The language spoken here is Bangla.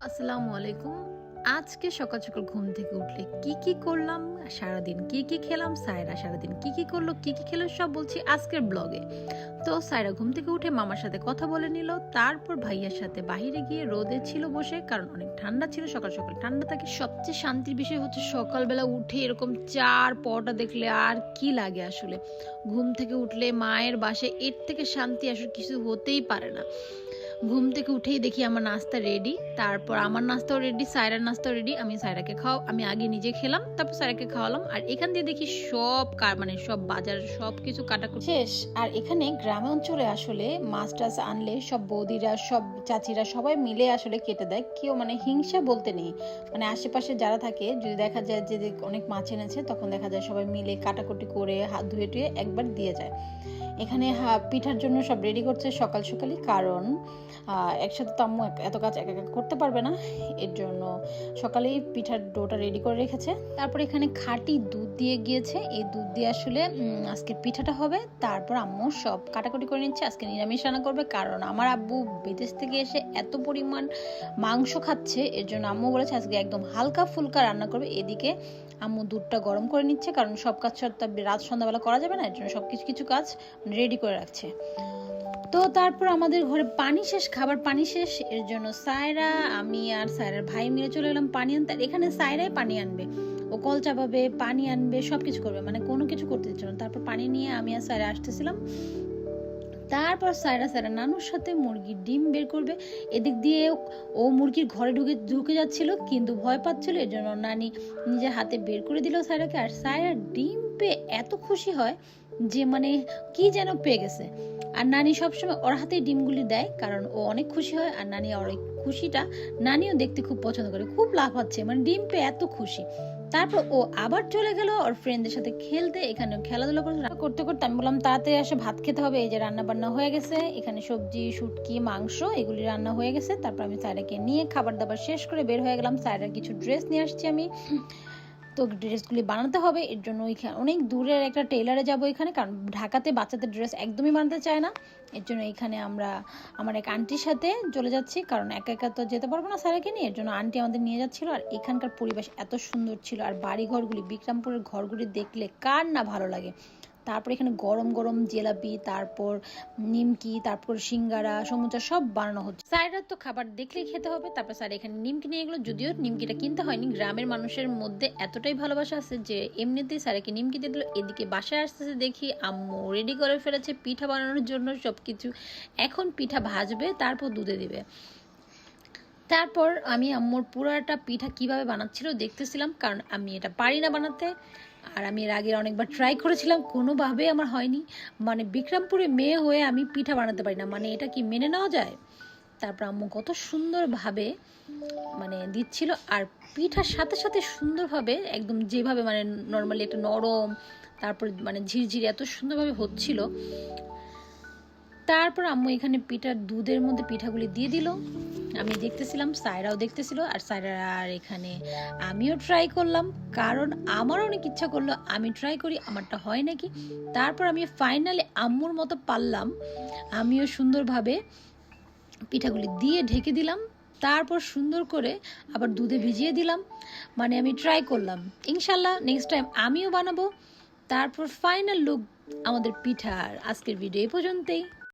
আসসালামু আলাইকুম। আজকে সকাল সকাল ঘুম থেকে উঠলে কি করলাম, সারাদিন কি খেলাম, সায়রা সারাদিন কি করলো, কি খেলো, সব বলছি আজকের ব্লগে। তো সায়রা ঘুম থেকে উঠে মামার সাথে কথা বলে নিল, তারপর ভাইয়ার সাথে বাহিরে গিয়ে রোদে ছিল বসে, কারণ অনেক ঠান্ডা ছিল। সকাল সকাল ঠান্ডা থাকে। সবচেয়ে শান্তির বিষয় হচ্ছে সকালবেলা উঠে এরকম চার পরোটা দেখলে আর কি লাগে আসলে। ঘুম থেকে উঠলে মায়ের বাসে এর থেকে শান্তি আসলে কিছু হতেই পারে না। ঘুম থেকে উঠেই দেখি আমার নাস্তা রেডি, তারপর আমার নাস্তাও রেডি, সায়রার নাস্তাও রেডি। আমি আগে নিজে খেলাম, তারপর সায়রাকে খাওয়ালাম। আর এখান দিয়ে দেখি সব বাজার সব কিছু কাটাকুটি শেষ। আর এখানে গ্রামে অঞ্চলে আসলে মাছ টাছ আনলে সব বৌদিরা, সব চাচিরা সবাই মিলে আসলে কেটে দেয়। কেউ হিংসা বলতে নেই। আশেপাশে যারা থাকে, যদি দেখা যায় যে অনেক মাছ এনেছে, তখন দেখা যায় সবাই মিলে কাটাকুটি করে হাত ধুয়ে টুয়ে একবার দিয়ে যায়। এখানে পিঠার জন্য সব রেডি করছে সকাল সকালই, কারণ একসাথে তো আম্মু এত কাজ একা করতে পারবে না, এর জন্য সকালেই পিঠার ডোটা রেডি করে রেখেছে। তারপর এখানে খাঁটি দুধ দিয়ে গিয়েছে, এই দুধ দিয়ে আসলে আজকের পিঠাটা হবে। তারপর আম্মু সব কাটাকুটি করে নিচ্ছে, আজকে নিরামিষ রান্না করবে, কারণ আমার আব্বু বিদেশ থেকে এসে এত পরিমাণ মাংস খাচ্ছে, এর জন্য আম্মু বলেছে আজকে একদম হালকা ফুলকা রান্না করবে। এদিকে আম্মু দুধটা গরম করে নিচ্ছে, কারণ সব কাজ রাত সন্ধ্যাবেলা করা যাবে না, এর জন্য সব কিছু কাজ রেডি করে রাখছে। তো তারপর আমাদের ঘরে খাবার পানি শেষ, এর জন্য সায়রা, আমি আর সায়রার ভাই মিলে চলে এলাম পানি আনতে। এখানে সায়রাই পানি আনবে, ও কল চাপাবে, পানি আনবে, সবকিছু করবে, কোনো কিছু করতে দিচ্ছিল না। তারপর পানি নিয়ে আমি আর সায়রা আসতেছিলাম। তারপর সায়রা নানুর সাথে মুরগির ডিম বের করবে। এদিক দিয়ে ও মুরগির ঘরে ঢুকে যাচ্ছিল, কিন্তু ভয় পাচ্ছিল, এর জন্য নানি নিজের হাতে বের করে দিল সায়রাকে। আর সায়রা ডিম পেয়ে এত খুশি হয় যে কি যেন পেয়ে গেছে। আর নানি সবসময় ওর হাতেই ডিমগুলি দেয়, কারণ ও অনেক খুশি হয়। আর নানি ওর ওই খুশিটা নানিও দেখতে খুব পছন্দ করে, খুব লাফাচ্ছে, ডিম পেয়ে এত খুশি। তারপর ও আবার চলে গেল ওর ফ্রেন্ডদের সাথে খেলতে। এখানে খেলাধুলা করতে করতে আমি বললাম তাড়াতাড়ি আসে ভাত খেতে হবে। এই যে রান্না বান্না হয়ে গেছে, এখানে সবজি, শুটকি, মাংস এগুলি রান্না হয়ে গেছে। তারপর আমি সায়রাকে নিয়ে খাবার দাবার শেষ করে বের হয়ে গেলাম। সায়রার কিছু ড্রেস নিয়ে আসছি আমি, তো ড্রেসগুলি বানাতে হবে, এর জন্য অনেক দূরের একটা টেইলারে যাবো এখানে, কারণ ঢাকাতে বাচ্চাদের ড্রেস একদমই বানাতে চায় না। এর জন্য এখানে আমার এক আন্টির সাথে চলে যাচ্ছি, কারণ একা একা তো যেতে পারবো না সারাকে নিয়ে, এর জন্য আন্টি আমাদের নিয়ে যাচ্ছিল। আর এখানকার পরিবেশ এত সুন্দর ছিল, আর বাড়ি ঘরগুলি, বিক্রমপুরের ঘরগুলি দেখলে কার না ভালো লাগে। তারপর এখানে গরম গরম জিলাপি, তারপর নিমকি, তারপর সিঙ্গারা, সমুচা সব বানানো হচ্ছে। সাইডার তো খাবার দেখলেই খেতে হবে। তারপর স্যার এখানে নিমকি নিয়ে এগুলো, যদিও নিমকিটা কিনতে হয়নি, গ্রামের মানুষের মধ্যে এতটাই ভালোবাসা আছে যে এমনিতেই স্যারকে নিমকি দিয়ে দিল। এদিকে বাসায় আসতেছে দেখি আম্মু রেডি করে ফেলেছে পিঠা বানানোর জন্য সবকিছু। এখন পিঠা ভাজবে, তারপর দুধে দিবে। তারপর আমি আম্মুর পুরাটা পিঠা কিভাবে বানাচ্ছিল দেখতেছিলাম, কারণ আমি এটা পারি না বানাতে। আর আমি এর আগে অনেকবার ট্রাই করেছিলাম, কোনোভাবে আমার হয়নি। বিক্রমপুরে মেয়ে হয়ে আমি পিঠা বানাতে পারি না, এটা কি মেনে নেওয়া যায়? তারপর আম্মু কত সুন্দরভাবে দিচ্ছিল, আর পিঠার সাথে সাথে সুন্দরভাবে একদম যেভাবে নর্মালি একটা নরম, তারপর ঝিরঝিরি এত সুন্দরভাবে হচ্ছিল। তারপর আম্মু এখানে দুধের মধ্যে পিঠাগুলি দিয়ে দিল। আমি দেখতেছিলাম, সায়রাও দেখতেছিল, আর এখানে আমিও ট্রাই করলাম, কারণ আমার অনেক ইচ্ছা করলো আমি ট্রাই করি আমারটা হয় নাকি। তারপর আমি ফাইনালি আম্মুর মতো পারলাম, আমিও সুন্দরভাবে পিঠাগুলি দিয়ে ঢেকে দিলাম। তারপর সুন্দর করে আবার দুধে ভিজিয়ে দিলাম। আমি ট্রাই করলাম, ইনশাল্লাহ নেক্সট টাইম আমিও বানাবো। তারপর ফাইনাল লুক আমাদের পিঠার। আজকের ভিডিও এই পর্যন্তই।